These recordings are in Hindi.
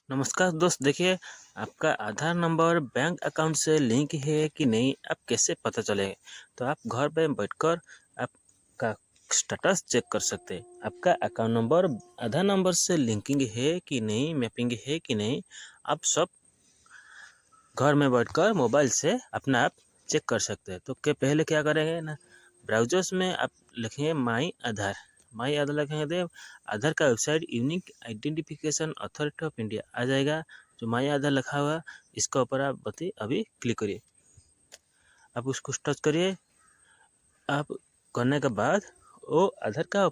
नमस्कार दोस्त, देखिए आपका आधार नंबर बैंक अकाउंट से लिंक है कि नहीं, आप कैसे पता चलेगा। तो आप घर पे बैठकर आपका स्टेटस चेक कर सकते हैं। आपका अकाउंट नंबर आधार नंबर से लिंकिंग है कि नहीं, मैपिंग है कि नहीं, आप सब घर में बैठकर मोबाइल से अपना आप चेक कर सकते हैं। तो पहले क्या करेंगे ना, ब्राउजर्स में आप लिखेंगे माई आधार लिखेंगे तो आधार का website unique identification authority of India आ जाएगा। जो माई आधार लिखा हुआ इसका ऊपर आप अभी क्लिक करिए। आप उसको टच करिए। आप करने के बाद वो आधार का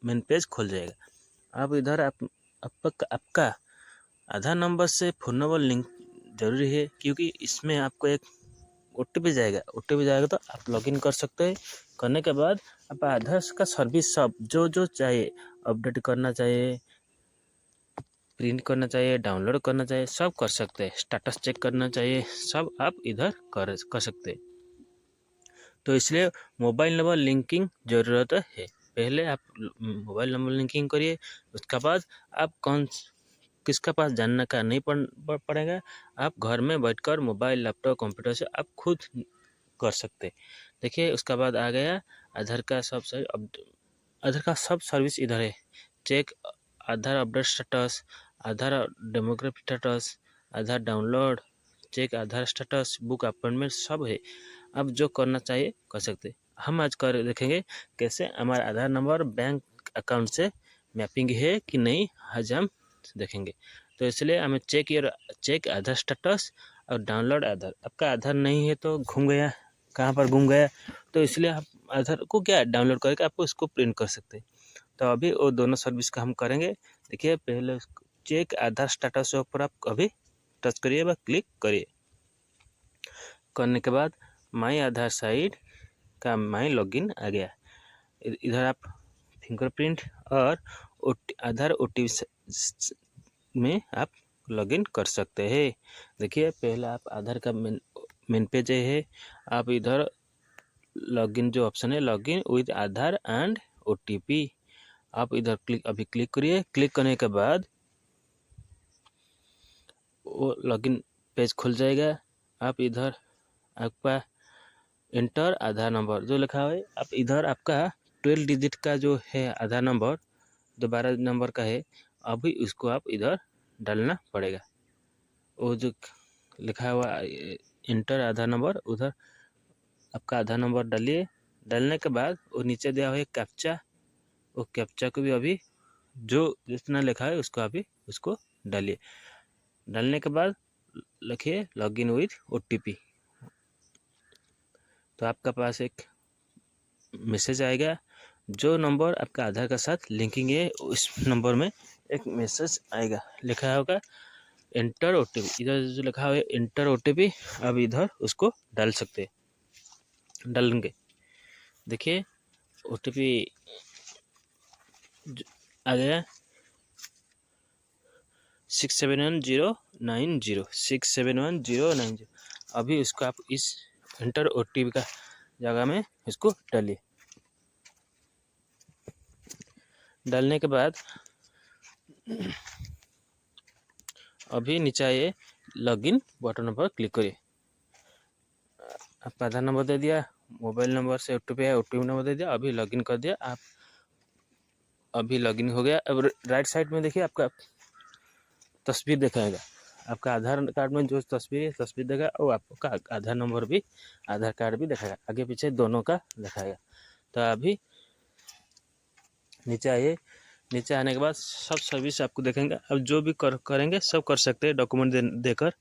मेन पेज खुल जाएगा। आप इधर आपका आधार नंबर से फ़ोन नंबर लिंक जरूरी है, क्योंकि इसमें आपको एक OTP जाएगा तो आप लॉगिन कर सकते हैं। करने के बाद आप आधार का सर्विस सब जो चाहिए, अपडेट करना चाहिए, प्रिंट करना चाहिए, डाउनलोड करना चाहिए, सब कर सकते हैं। स्टेटस चेक करना चाहिए, सब आप इधर कर सकते हैं। तो इसलिए मोबाइल नंबर लिंकिंग ज़रूरत है। पहले आप मोबाइल नंबर लिंकिंग करिए, उसके बाद आप किसका पास जानने का नहीं पड़ेगा। आप घर में बैठकर मोबाइल, लैपटॉप, कंप्यूटर से आप खुद कर सकते। देखिए उसका बाद आ गया आधार का आधार का सब सर्विस इधर है। चेक आधार अपडेट स्टेटस, आधार डेमोग्राफी स्टेटस, आधार डाउनलोड, चेक आधार स्टेटस, बुक अपॉइंटमेंट, सब है। अब जो करना चाहिए कर सकते। हम आज कर देखेंगे कैसे हमारा आधार नंबर बैंक अकाउंट से मैपिंग है कि नहीं, आज हम देखेंगे। तो इसलिए हमें चेक आधार स्टेटस और डाउनलोड आधार। आपका आधार नहीं है तो घूम गया, कहाँ पर घूम गया, तो इसलिए आप आधार को क्या डाउनलोड करके आपको इसको प्रिंट कर सकते हैं। तो अभी वो दोनों सर्विस का हम करेंगे। देखिए पहले चेक आधार स्टेटस के ऊपर आप अभी टच करिए व क्लिक करिए। करने के बाद माई आधार साइट का माई लॉगिन आ गया। इधर आप फिंगरप्रिंट और आधार OTP में आप लॉगिन कर सकते हैं। देखिए पहले आप आधार का मेन पेज है। आप इधर लॉगिन जो ऑप्शन है, login with Aadhaar and OTP, आप इधर अभी क्लिक करिए। क्लिक करने के बाद वो लॉगिन पेज खुल जाएगा। आप इधर आपका इंटर आधार नंबर जो लिखा है, आप इधर आपका 12 डिजिट का जो है आधार नंबर, 12 नंबर का है, अभी उसको आप इधर डालना पड़ेगा। वो जो लिखा हुआ इंटर आधार नंबर, उधर आपका आधार नंबर डालिए। डालने के बाद वो नीचे दिया हुआ है कैप्चा, वो कैप्चा को भी अभी जो जितना लिखा है उसको डालिए। डालने के बाद लिखिए लॉगिन विथ OTP। तो आपका पास एक मैसेज आएगा। जो नंबर आपका आधार के साथ लिंकिंग है उस नंबर में एक मैसेज आएगा, लिखा होगा एंटर OTP। इधर जो लिखा हुआ है एंटर OTP, अब इधर उसको डाल सकते, डालेंगे। देखिए OTP आ गया 671090। अभी इसको आप इस एंटर OTP का जगह में इसको डालिए। डालने के बाद अभी नीचे आइए, लॉगिन बटन पर क्लिक करिए। आप आधार नंबर दे दिया, मोबाइल नंबर से OTP है, OTP नंबर दे दिया, अभी लॉगिन कर दिया। आप अभी लॉगिन हो गया। अब राइट साइड में देखिए आपका तस्वीर दिखाएगा। आपका आधार कार्ड में जो तस्वीर है तस्वीर देगा, और आपका आधार नंबर भी, आधार कार्ड भी दिखाएगा, आगे पीछे दोनों का दिखाएगा। तो अभी नीचे आइए। नीचे आने के बाद सब सर्विस आपको देखेंगे। अब जो भी करेंगे सब कर सकते हैं डॉक्यूमेंट देकर।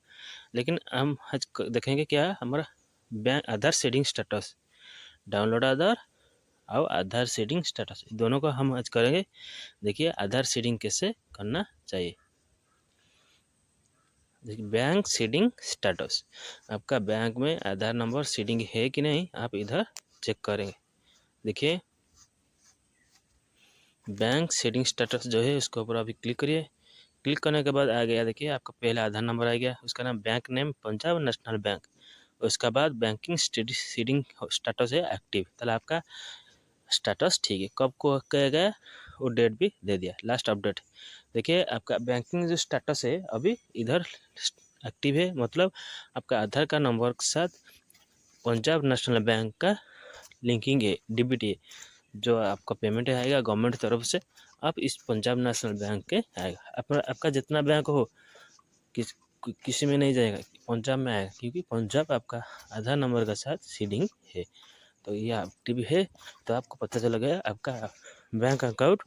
लेकिन हम आज देखेंगे क्या है हमारा बैंक आधार सेटिंग स्टेटस, डाउनलोड आधार और आधार सेटिंग स्टेटस, दोनों का हम आज करेंगे। देखिए आधार सेटिंग कैसे करना चाहिए। देखिए बैंक सेटिंग स्टेटस, आपका बैंक में आधार नंबर सेटिंग है कि नहीं, आप इधर चेक करेंगे। देखिए बैंक सेटिंग स्टेटस जो है उसके ऊपर अभी क्लिक करिए। क्लिक करने के बाद आ गया, देखिए आपका पहला आधार नंबर आ गया, उसका नाम bank name Punjab national bank, उसके बाद बैंकिंग सेटिंग स्टेटस है एक्टिव। ताहले आपका स्टेटस ठीक है। कब को किया गया वो डेट भी दे दिया, लास्ट अपडेट। देखिए आपका बैंकिंग जो स्टेटस है अभी इधर एक्टिव है, मतलब आपका आधार का नंबर के साथ पंजाब नेशनल बैंक का लिंकिंग है, डीबीटी है। जो आपका पेमेंट आएगा गवर्नमेंट तरफ से, आप इस पंजाब नेशनल बैंक के आएगा। आपका जितना बैंक हो किसी में नहीं जाएगा, पंजाब में आएगा, क्योंकि पंजाब आपका आधार नंबर के साथ सीडिंग है। तो ये एक्टिव है, तो आपको पता चल गया आपका bank account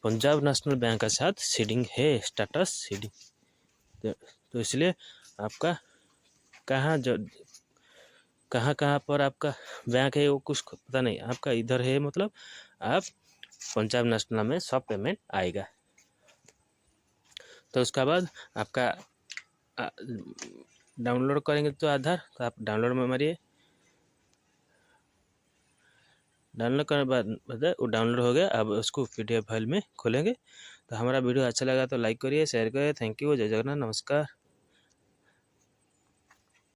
Punjab national bank के साथ सीडिंग है, स्टेटस सीडिंग। तो इसलिए आपका कहाँ जो कहाँ पर आपका बैंक है वो कुछ पता नहीं, आपका इधर है, मतलब आप पंजाब नेशनल में सब पेमेंट आएगा। तो उसके बाद आपका डाउनलोड करेंगे तो आधार, तो आप डाउनलोड में मारिए। डाउनलोड करने के बाद वो डाउनलोड हो गया, अब उसको PDF फाइल में खोलेंगे। तो हमारा वीडियो अच्छा लगा तो लाइक करिए, शेयर करिए। थैंक यू, जय जगन्नाथ, नमस्कार।